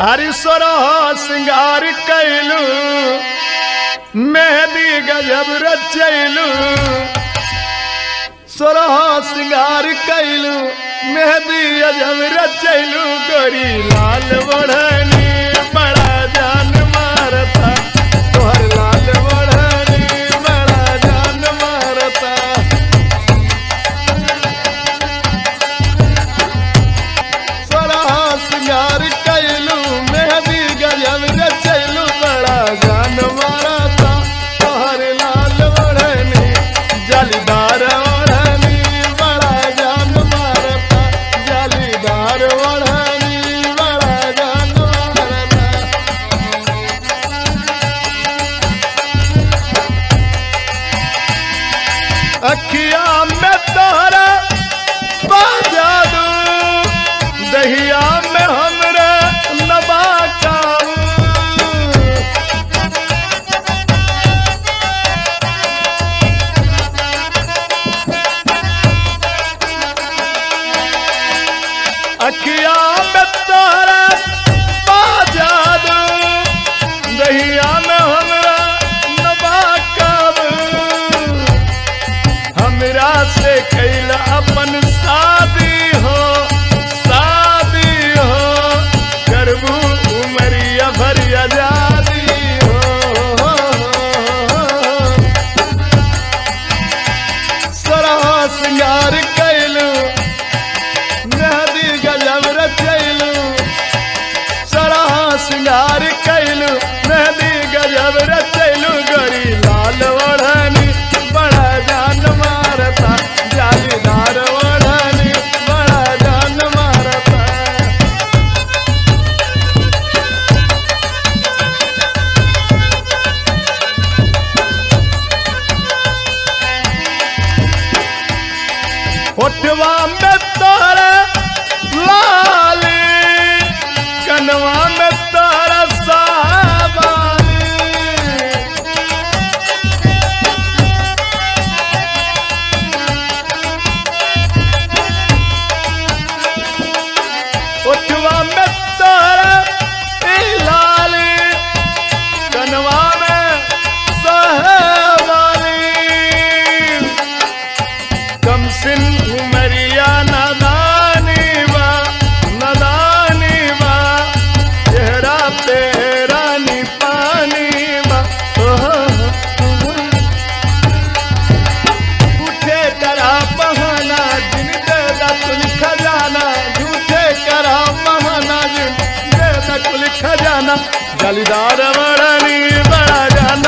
हरिश्वर सिंगार कैलू मेहंदी गजब रचैलू सोरह सिंगार कैलू मेहंदी गजब रचैलू गोरी लाल बढ़नी बड़ा जान मारता तोहर लाल बढ़नी बड़ा जान मारता सोरह सिंगार कैलू मेहंदी गजब रचैलू बड़ा जान मारता तोहर लाल बढ़नी जालीदार अखिया में तोहरा बाजादू दहिया में हमरे नबाकाऊ अखिया में तोहरा बाजादू दहिया में हमरा नबाकाऊ हमरा से कैला अपन शादी हो करबू उमरिया भर आजादी हो सोरह सिंगार कैलू मेहंदी गजब रचैलू सोरह सिंगार कैलू मेहंदी गजब रचैलू गोरी लाल ओढ़नी बड़ा जान मारता जालीदार ओढ़नी बड़ा जान मारता होठवा में तोहरा लाली कनवा में तोहरा साबाली होठवा में तोहरा लाली कनवा में साबाली कम सिन उमरिया नदानी बा चेहरा तेरा नी पानी बा झूठे करा बहाना जिन देदा कुल खजाना झूठे करा बहाना जिन देदा कुल खजाना जालीदार बढ़नी बड़ा जान